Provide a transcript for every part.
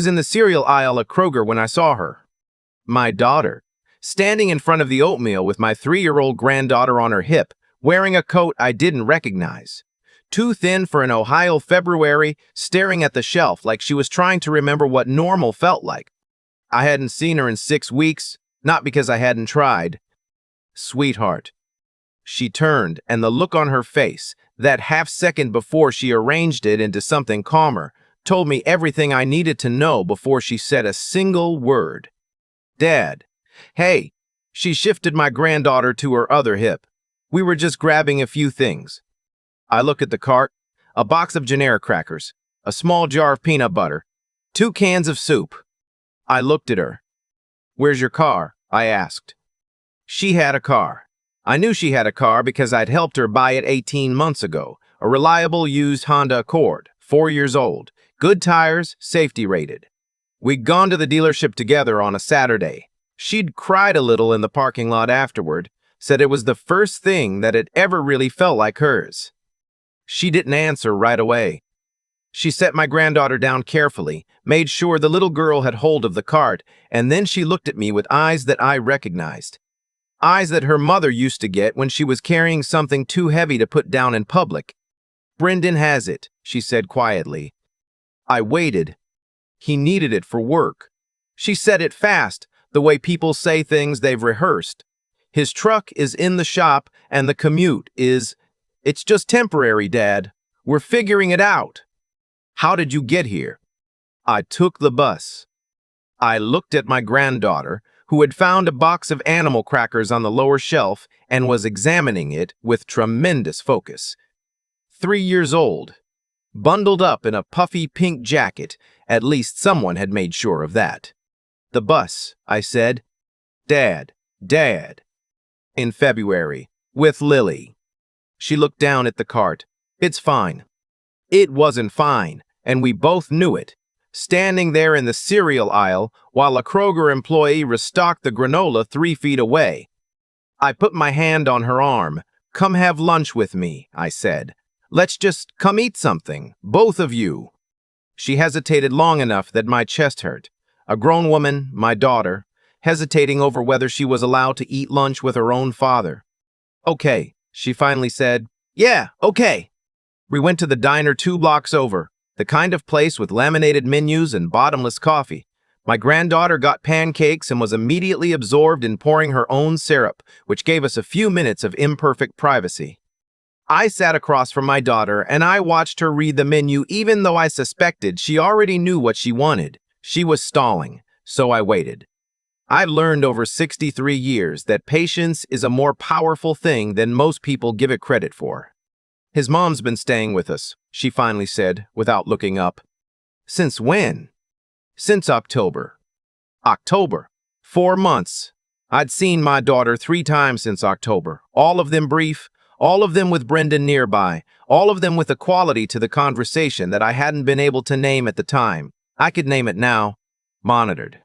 was in the cereal aisle at Kroger when I saw her. My daughter, standing in front of the oatmeal with my 3-year-old granddaughter on her hip, wearing a coat I didn't recognize. Too thin for an Ohio February, staring at the shelf like she was trying to remember what normal felt like. I hadn't seen her in 6 weeks, not because I hadn't tried. Sweetheart. She turned, and the look on her face, that half-second before she arranged it into something calmer, told me everything I needed to know before she said a single word. Dad. Hey. She shifted my granddaughter to her other hip. We were just grabbing a few things. I look at the cart, a box of generic crackers, a small jar of peanut butter, 2 cans of soup. I looked at her. Where's your car? I asked. She had a car. I knew she had a car because I'd helped her buy it 18 months ago, a reliable used Honda Accord, 4 years old, good tires, safety rated. We'd gone to the dealership together on a Saturday. She'd cried a little in the parking lot afterward, said it was the first thing that had ever really felt like hers. She didn't answer right away. She set my granddaughter down carefully, made sure the little girl had hold of the cart, and then she looked at me with eyes that I recognized. Eyes that her mother used to get when she was carrying something too heavy to put down in public. Brendan has it, she said quietly. I waited. He needed it for work. She said it fast, the way people say things they've rehearsed. His truck is in the shop, and the commute is... It's just temporary, Dad. We're figuring it out. How did you get here? I took the bus. I looked at my granddaughter, who had found a box of animal crackers on the lower shelf and was examining it with tremendous focus. 3 years old. Bundled up in a puffy pink jacket, at least someone had made sure of that. The bus, I said. Dad. In February, with Lily. She looked down at the cart. It's fine. It wasn't fine, and we both knew it. Standing there in the cereal aisle while a Kroger employee restocked the granola 3 feet away. I put my hand on her arm. Come have lunch with me, I said. Let's just come eat something, both of you. She hesitated long enough that my chest hurt. A grown woman, my daughter, hesitating over whether she was allowed to eat lunch with her own father. Okay, she finally said. Yeah, okay. We went to the diner 2 blocks over, the kind of place with laminated menus and bottomless coffee. My granddaughter got pancakes and was immediately absorbed in pouring her own syrup, which gave us a few minutes of imperfect privacy. I sat across from my daughter and I watched her read the menu even though I suspected she already knew what she wanted. She was stalling, so I waited. I've learned over 63 years that patience is a more powerful thing than most people give it credit for. His mom's been staying with us, she finally said, without looking up. Since when? Since October. October. 4 months. I'd seen my daughter 3 times since October, all of them brief, all of them with Brendan nearby, all of them with a quality to the conversation that I hadn't been able to name at the time. I could name it now. Monitored.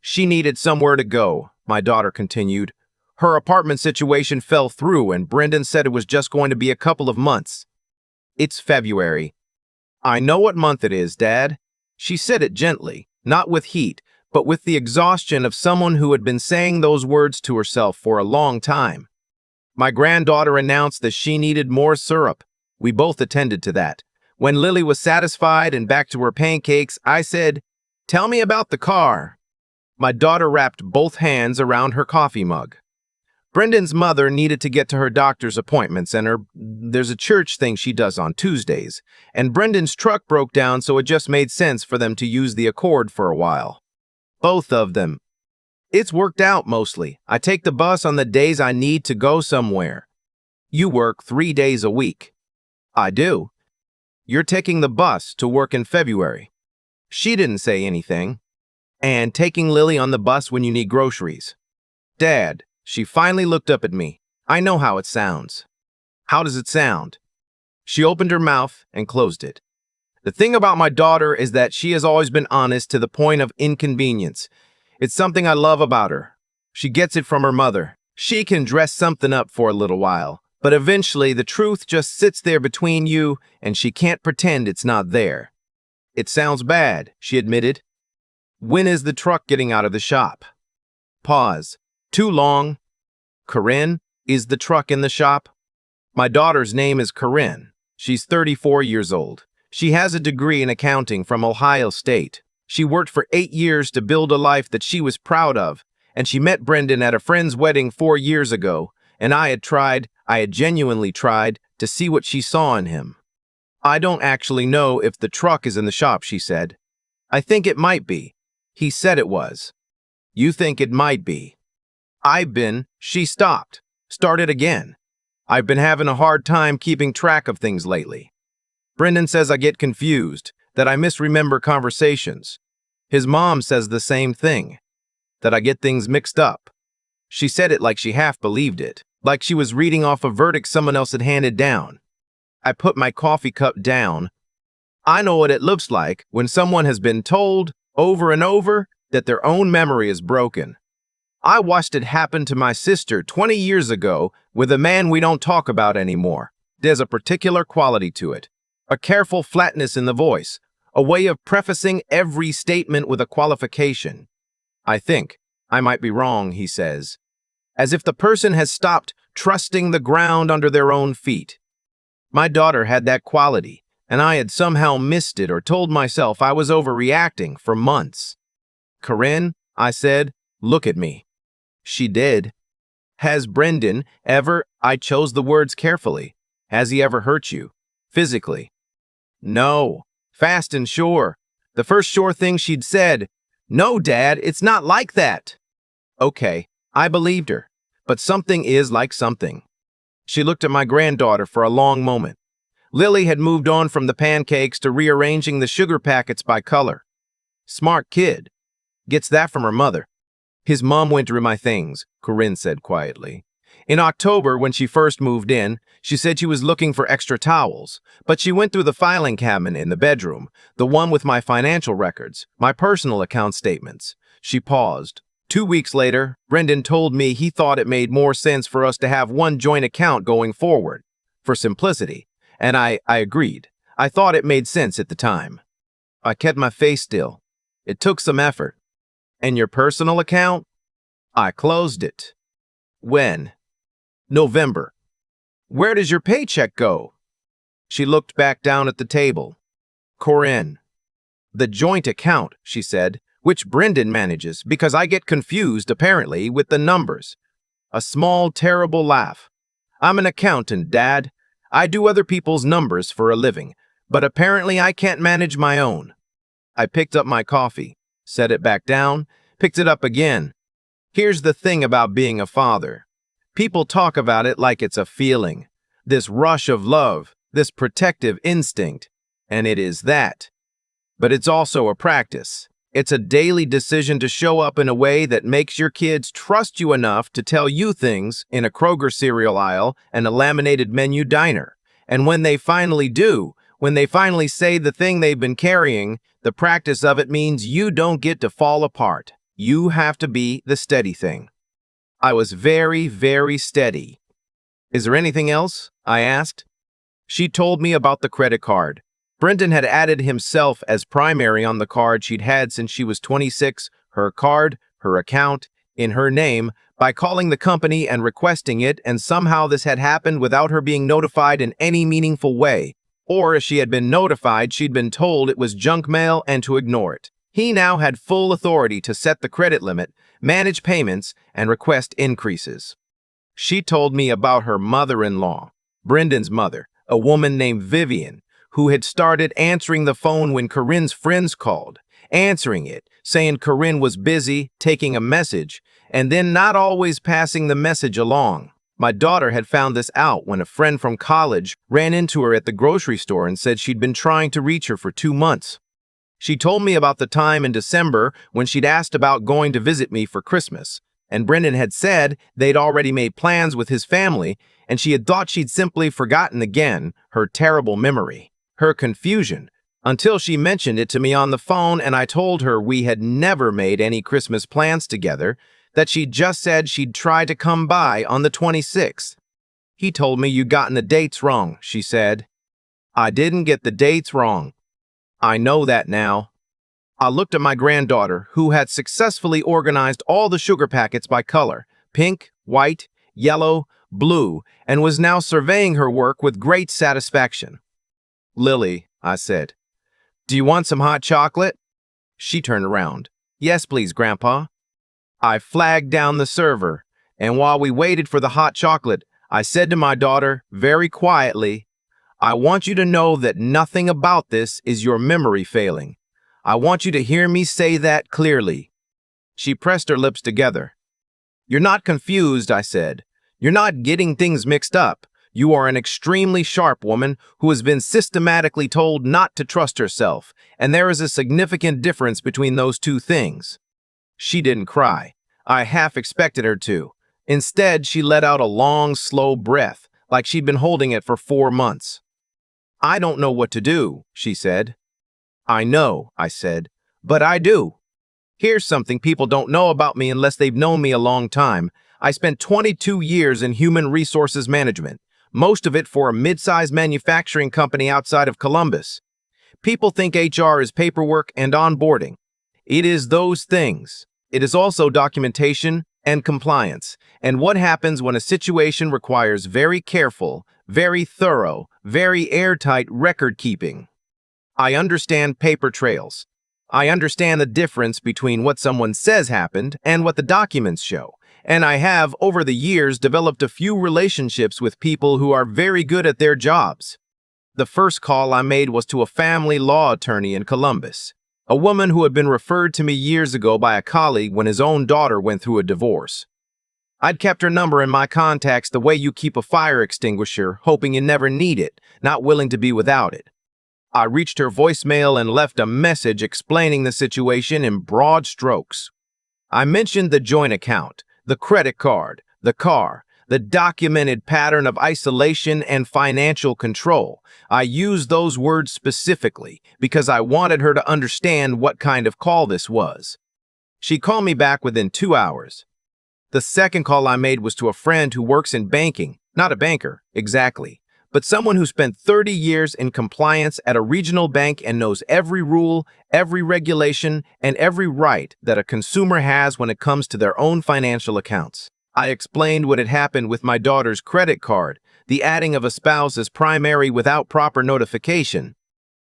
She needed somewhere to go, my daughter continued. Her apartment situation fell through and Brendan said it was just going to be a couple of months. It's February. I know what month it is, Dad. She said it gently, not with heat, but with the exhaustion of someone who had been saying those words to herself for a long time. My granddaughter announced that she needed more syrup. We both attended to that. When Lily was satisfied and back to her pancakes, I said, "Tell me about the car." My daughter wrapped both hands around her coffee mug. Brendan's mother needed to get to her doctor's appointments, and there's a church thing she does on Tuesdays, and Brendan's truck broke down, so it just made sense for them to use the Accord for a while. Both of them. It's worked out mostly. I take the bus on the days I need to go somewhere. You work 3 days a week. I do. You're taking the bus to work in February. She didn't say anything. And taking Lily on the bus when you need groceries. Dad. She finally looked up at me. I know how it sounds. How does it sound? She opened her mouth and closed it. The thing about my daughter is that she has always been honest to the point of inconvenience. It's something I love about her. She gets it from her mother. She can dress something up for a little while, but eventually the truth just sits there between you and she can't pretend it's not there. It sounds bad, she admitted. When is the truck getting out of the shop? Pause. Too long. Corinne, is the truck in the shop? My daughter's name is Corinne. She's 34 years old. She has a degree in accounting from Ohio State. She worked for 8 years to build a life that she was proud of, and she met Brendan at a friend's wedding 4 years ago, and I had genuinely tried to see what she saw in him. I don't actually know if the truck is in the shop, she said. I think it might be. He said it was. You think it might be? She stopped. Started again. I've been having a hard time keeping track of things lately. Brendan says I get confused, that I misremember conversations. His mom says the same thing, that I get things mixed up. She said it like she half believed it, like she was reading off a verdict someone else had handed down. I put my coffee cup down. I know what it looks like when someone has been told over and over that their own memory is broken. I watched it happen to my sister 20 years ago with a man we don't talk about anymore. There's a particular quality to it, a careful flatness in the voice, a way of prefacing every statement with a qualification. I think I might be wrong, he says, as if the person has stopped trusting the ground under their own feet. My daughter had that quality, and I had somehow missed it or told myself I was overreacting for months. Corinne, I said, look at me. She did. Has Brendan ever, I chose the words carefully, has he ever hurt you, physically? No, fast and sure. The first sure thing she'd said, no, Dad, it's not like that. Okay, I believed her, but something is like something. She looked at my granddaughter for a long moment. Lily had moved on from the pancakes to rearranging the sugar packets by color. Smart kid. Gets that from her mother. His mom went through my things, Corinne said quietly. In October, when she first moved in, she said she was looking for extra towels, but she went through the filing cabinet in the bedroom, the one with my financial records, my personal account statements. She paused. 2 weeks later, Brendan told me he thought it made more sense for us to have one joint account going forward, for simplicity, and I agreed. I thought it made sense at the time. I kept my face still. It took some effort. And your personal account? I closed it. When? November. Where does your paycheck go? She looked back down at the table. Corinne. The joint account, she said, which Brendan manages because I get confused, apparently, with the numbers. A small, terrible laugh. I'm an accountant, Dad. I do other people's numbers for a living, but apparently I can't manage my own. I picked up my coffee. Set it back down, picked it up again. Here's the thing about being a father. People talk about it like it's a feeling, this rush of love, this protective instinct, and it is that. But it's also a practice. It's a daily decision to show up in a way that makes your kids trust you enough to tell you things in a Kroger cereal aisle and a laminated menu diner. And when they finally do, when they finally say the thing they've been carrying, the practice of it means you don't get to fall apart. You have to be the steady thing. I was very, very steady. Is there anything else? I asked. She told me about the credit card. Brendan had added himself as primary on the card she'd had since she was 26, her card, her account, in her name, by calling the company and requesting it, and somehow this had happened without her being notified in any meaningful way. Or if she had been notified, she'd been told it was junk mail and to ignore it. He now had full authority to set the credit limit, manage payments, and request increases. She told me about her mother-in-law, Brendan's mother, a woman named Vivian, who had started answering the phone when Corinne's friends called, answering it, saying Corinne was busy, taking a message, and then not always passing the message along. My daughter had found this out when a friend from college ran into her at the grocery store and said she'd been trying to reach her for 2 months. She told me about the time in December when she'd asked about going to visit me for Christmas, and Brendan had said they'd already made plans with his family, and she had thought she'd simply forgotten again her terrible memory, her confusion, until she mentioned it to me on the phone and I told her we had never made any Christmas plans together, that she'd just said she'd try to come by on the 26th. He told me you'd gotten the dates wrong, she said. I didn't get the dates wrong. I know that now. I looked at my granddaughter, who had successfully organized all the sugar packets by color, pink, white, yellow, blue, and was now surveying her work with great satisfaction. "Lily," I said, "do you want some hot chocolate?" She turned around. "Yes, please, Grandpa." I flagged down the server, and while we waited for the hot chocolate, I said to my daughter, very quietly, "I want you to know that nothing about this is your memory failing. I want you to hear me say that clearly." She pressed her lips together. "You're not confused," I said. "You're not getting things mixed up. You are an extremely sharp woman who has been systematically told not to trust herself, and there is a significant difference between those two things." She didn't cry. I half expected her to. Instead, she let out a long, slow breath, like she'd been holding it for 4 months. "I don't know what to do," she said. "I know," I said, "but I do. Here's something people don't know about me unless they've known me a long time. I spent 22 years in human resources management, most of it for a mid-sized manufacturing company outside of Columbus. People think HR is paperwork and onboarding. It is those things. It is also documentation and compliance, and what happens when a situation requires very careful, very thorough, very airtight record keeping. I understand paper trails. I understand the difference between what someone says happened and what the documents show, and I have, over the years, developed a few relationships with people who are very good at their jobs. The first call I made was to a family law attorney in Columbus, a woman who had been referred to me years ago by a colleague when his own daughter went through a divorce. I'd kept her number in my contacts the way you keep a fire extinguisher, hoping you never need it, not willing to be without it. I reached her voicemail and left a message explaining the situation in broad strokes. I mentioned the joint account, the credit card, the car, the documented pattern of isolation and financial control. I used those words specifically because I wanted her to understand what kind of call this was. She called me back within 2 hours. The second call I made was to a friend who works in banking, not a banker, exactly, but someone who spent 30 years in compliance at a regional bank and knows every rule, every regulation, and every right that a consumer has when it comes to their own financial accounts. I explained what had happened with my daughter's credit card, the adding of a spouse as primary without proper notification.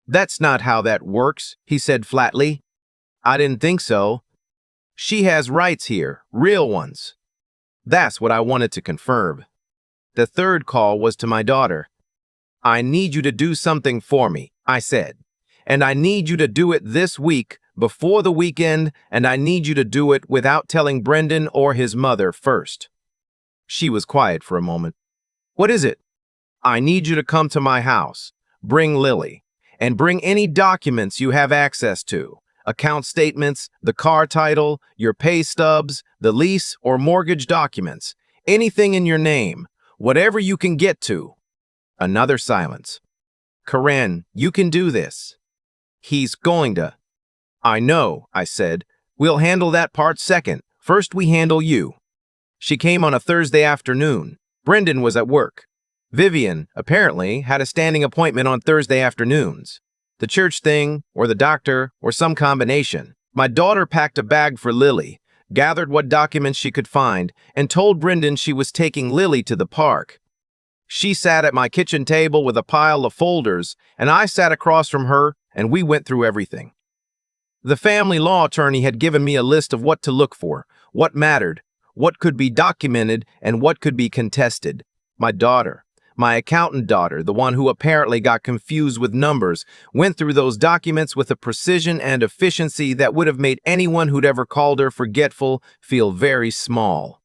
"That's not how that works," he said flatly. "I didn't think so. She has rights here, real ones." That's what I wanted to confirm. The third call was to my daughter. "I need you to do something for me," I said. "And I need you to do it this week, before the weekend, and I need you to do it without telling Brendan or his mother first." She was quiet for a moment. "What is it?" "I need you to come to my house, bring Lily, and bring any documents you have access to. Account statements, the car title, your pay stubs, the lease or mortgage documents, anything in your name, whatever you can get to." Another silence. "Karen, you can do this." "He's going to." "I know," I said. "We'll handle that part second. First, we handle you." She came on a Thursday afternoon. Brendan was at work. Vivian, apparently, had a standing appointment on Thursday afternoons. The church thing, or the doctor, or some combination. My daughter packed a bag for Lily, gathered what documents she could find, and told Brendan she was taking Lily to the park. She sat at my kitchen table with a pile of folders, and I sat across from her, and we went through everything. The family law attorney had given me a list of what to look for, what mattered, what could be documented, and what could be contested. My daughter, my accountant daughter, the one who apparently got confused with numbers, went through those documents with a precision and efficiency that would have made anyone who'd ever called her forgetful feel very small.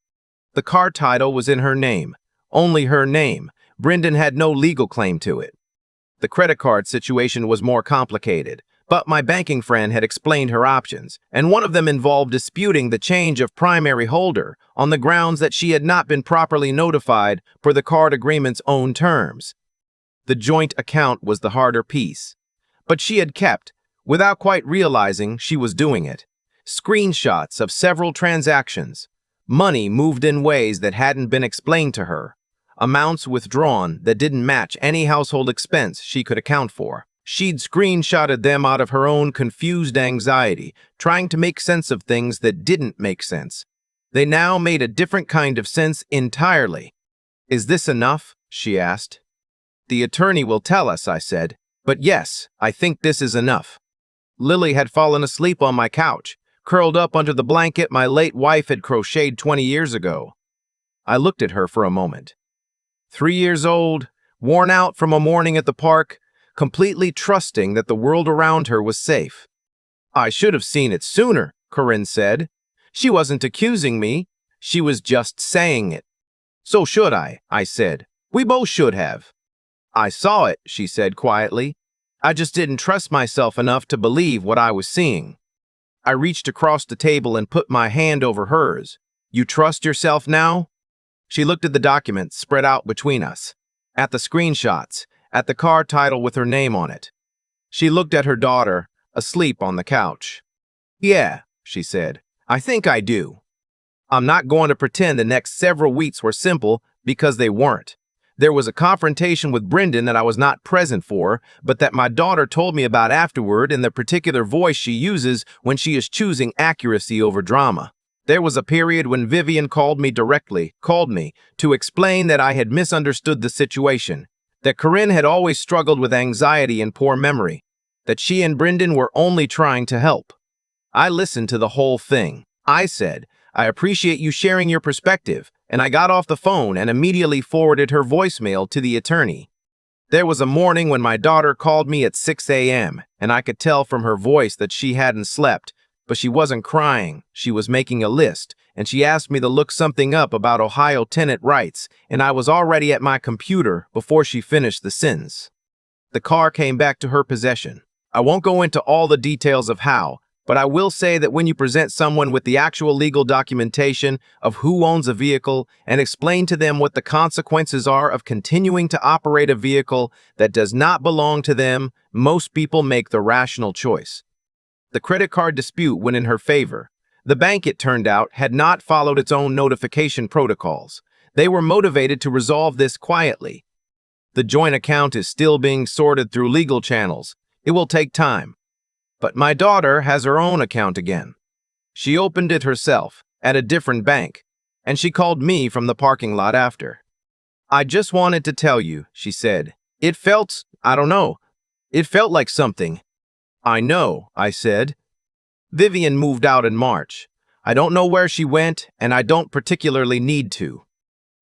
The car title was in her name, only her name. Brendan had no legal claim to it. The credit card situation was more complicated, but my banking friend had explained her options, and one of them involved disputing the change of primary holder on the grounds that she had not been properly notified per the card agreement's own terms. The joint account was the harder piece, but she had kept, without quite realizing she was doing it, screenshots of several transactions. Money moved in ways that hadn't been explained to her. Amounts withdrawn that didn't match any household expense she could account for. She'd screenshotted them out of her own confused anxiety, trying to make sense of things that didn't make sense. They now made a different kind of sense entirely. "Is this enough?" she asked. "The attorney will tell us," I said. "But yes, I think this is enough." Lily had fallen asleep on my couch, curled up under the blanket my late wife had crocheted 20 years ago. I looked at her for a moment. 3 years old, worn out from a morning at the park, completely trusting that the world around her was safe. "I should have seen it sooner," Corinne said. She wasn't accusing me. She was just saying it. "So should I said. "We both should have." "I saw it," she said quietly. "I just didn't trust myself enough to believe what I was seeing." I reached across the table and put my hand over hers. "You trust yourself now?" She looked at the documents spread out between us, at the screenshots, at the car title with her name on it. She looked at her daughter, asleep on the couch. "Yeah," she said, "I think I do. I'm not going to pretend the next several weeks were simple, because they weren't. There was a confrontation with Brendan that I was not present for, but that my daughter told me about afterward in the particular voice she uses when she is choosing accuracy over drama. There was a period when Vivian called me to explain that I had misunderstood the situation, that Corinne had always struggled with anxiety and poor memory, that she and Brendan were only trying to help. I listened to the whole thing. I said, "I appreciate you sharing your perspective," and I got off the phone and immediately forwarded her voicemail to the attorney. There was a morning when my daughter called me at 6 a.m., and I could tell from her voice that she hadn't slept, but she wasn't crying. She was making a list, and she asked me to look something up about Ohio tenant rights, and I was already at my computer before she finished the sentence. The car came back to her possession. I won't go into all the details of how, but I will say that when you present someone with the actual legal documentation of who owns a vehicle and explain to them what the consequences are of continuing to operate a vehicle that does not belong to them, most people make the rational choice. The credit card dispute went in her favor. The bank, it turned out, had not followed its own notification protocols. They were motivated to resolve this quietly. The joint account is still being sorted through legal channels. It will take time. But my daughter has her own account again. She opened it herself, at a different bank, and she called me from the parking lot after. "I just wanted to tell you," she said. It felt like something." "I know," I said. "Vivian moved out in March. I don't know where she went, and I don't particularly need to.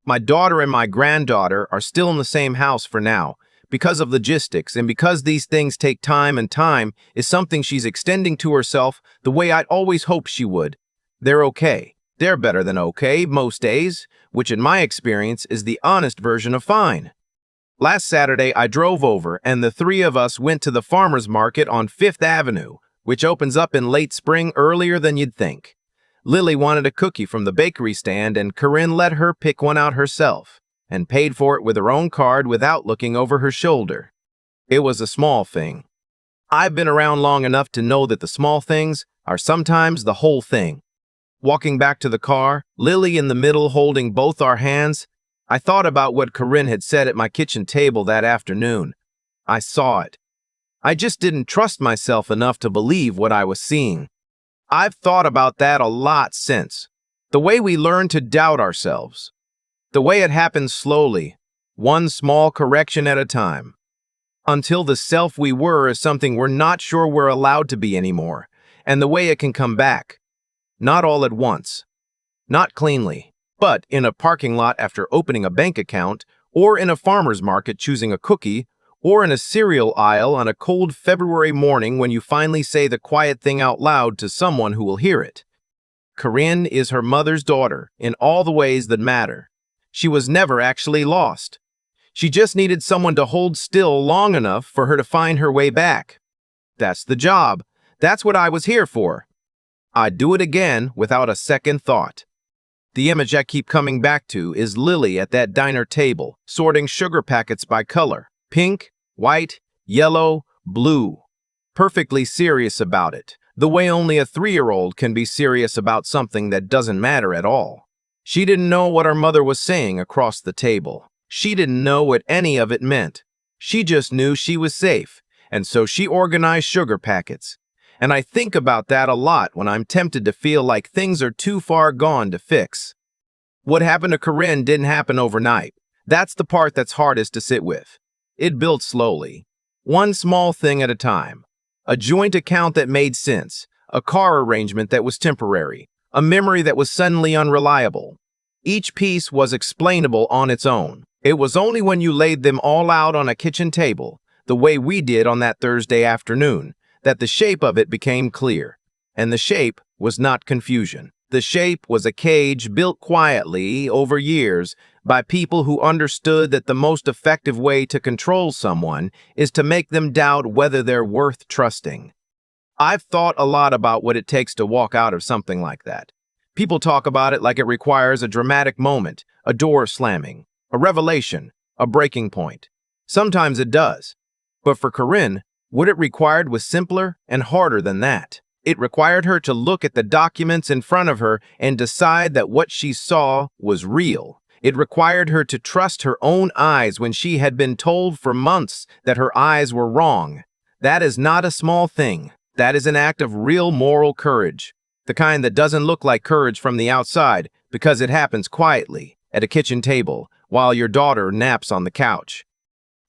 My daughter and my granddaughter are still in the same house for now, because of logistics, and because these things take time, and time is something she's extending to herself the way I'd always hoped she would. They're okay. They're better than okay most days, which in my experience is the honest version of fine." Last Saturday, I drove over, and the three of us went to the farmer's market on 5th Avenue, which opens up in late spring earlier than you'd think. Lily wanted a cookie from the bakery stand, and Corinne let her pick one out herself, and paid for it with her own card without looking over her shoulder. It was a small thing. I've been around long enough to know that the small things are sometimes the whole thing. Walking back to the car, Lily in the middle holding both our hands, I thought about what Corinne had said at my kitchen table that afternoon. I saw it. I just didn't trust myself enough to believe what I was seeing. I've thought about that a lot since. The way we learn to doubt ourselves. The way it happens slowly, one small correction at a time. Until the self we were is something we're not sure we're allowed to be anymore. And the way it can come back. Not all at once. Not cleanly. But in a parking lot after opening a bank account, or in a farmer's market choosing a cookie, or in a cereal aisle on a cold February morning when you finally say the quiet thing out loud to someone who will hear it. Corinne is her mother's daughter in all the ways that matter. She was never actually lost. She just needed someone to hold still long enough for her to find her way back. That's the job. That's what I was here for. I'd do it again without a second thought. The image I keep coming back to is Lily at that diner table, sorting sugar packets by color. Pink, white, yellow, blue. Perfectly serious about it, the way only a 3-year-old can be serious about something that doesn't matter at all. She didn't know what her mother was saying across the table. She didn't know what any of it meant. She just knew she was safe, and so she organized sugar packets. And I think about that a lot when I'm tempted to feel like things are too far gone to fix. What happened to Corinne didn't happen overnight. That's the part that's hardest to sit with. It built slowly, one small thing at a time. A joint account that made sense, a car arrangement that was temporary, a memory that was suddenly unreliable. Each piece was explainable on its own. It was only when you laid them all out on a kitchen table, the way we did on that Thursday afternoon, that the shape of it became clear. And the shape was not confusion. The shape was a cage built quietly over years by people who understood that the most effective way to control someone is to make them doubt whether they're worth trusting. I've thought a lot about what it takes to walk out of something like that. People talk about it like it requires a dramatic moment, a door slamming, a revelation, a breaking point. Sometimes it does. But for Corinne, what it required was simpler and harder than that. It required her to look at the documents in front of her and decide that what she saw was real. It required her to trust her own eyes when she had been told for months that her eyes were wrong. That is not a small thing. That is an act of real moral courage. The kind that doesn't look like courage from the outside because it happens quietly at a kitchen table while your daughter naps on the couch.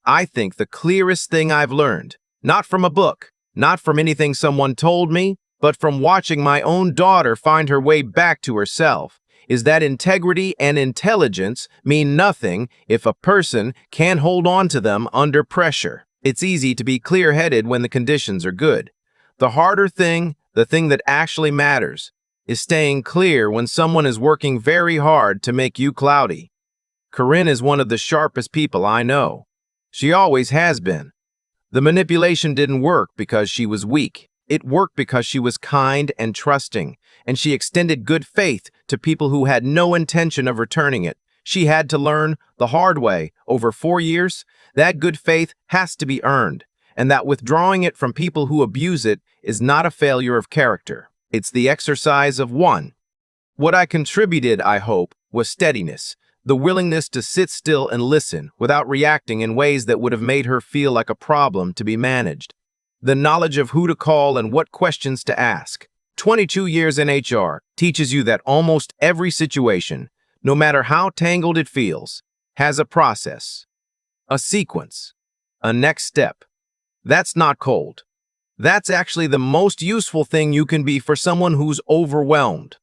I think the clearest thing I've learned, not from a book, not from anything someone told me, but from watching my own daughter find her way back to herself, is that integrity and intelligence mean nothing if a person can't hold on to them under pressure. It's easy to be clear-headed when the conditions are good. The harder thing, the thing that actually matters, is staying clear when someone is working very hard to make you cloudy. Corinne is one of the sharpest people I know. She always has been. The manipulation didn't work because she was weak. It worked because she was kind and trusting, and she extended good faith to people who had no intention of returning it. She had to learn the hard way over 4 years that good faith has to be earned, and that withdrawing it from people who abuse it is not a failure of character. It's the exercise of one. What I contributed, I hope, was steadiness, the willingness to sit still and listen without reacting in ways that would have made her feel like a problem to be managed. The knowledge of who to call and what questions to ask. 22 years in HR teaches you that almost every situation, no matter how tangled it feels, has a process, a sequence, a next step. That's not cold. That's actually the most useful thing you can be for someone who's overwhelmed.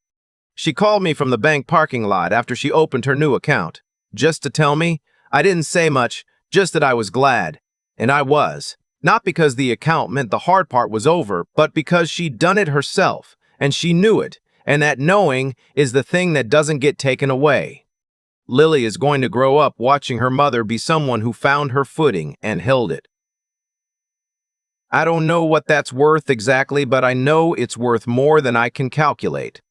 She called me from the bank parking lot after she opened her new account, just to tell me. I didn't say much, just that I was glad. And I was. Not because the account meant the hard part was over, but because she'd done it herself, and she knew it, and that knowing is the thing that doesn't get taken away. Lily is going to grow up watching her mother be someone who found her footing and held it. I don't know what that's worth exactly, but I know it's worth more than I can calculate.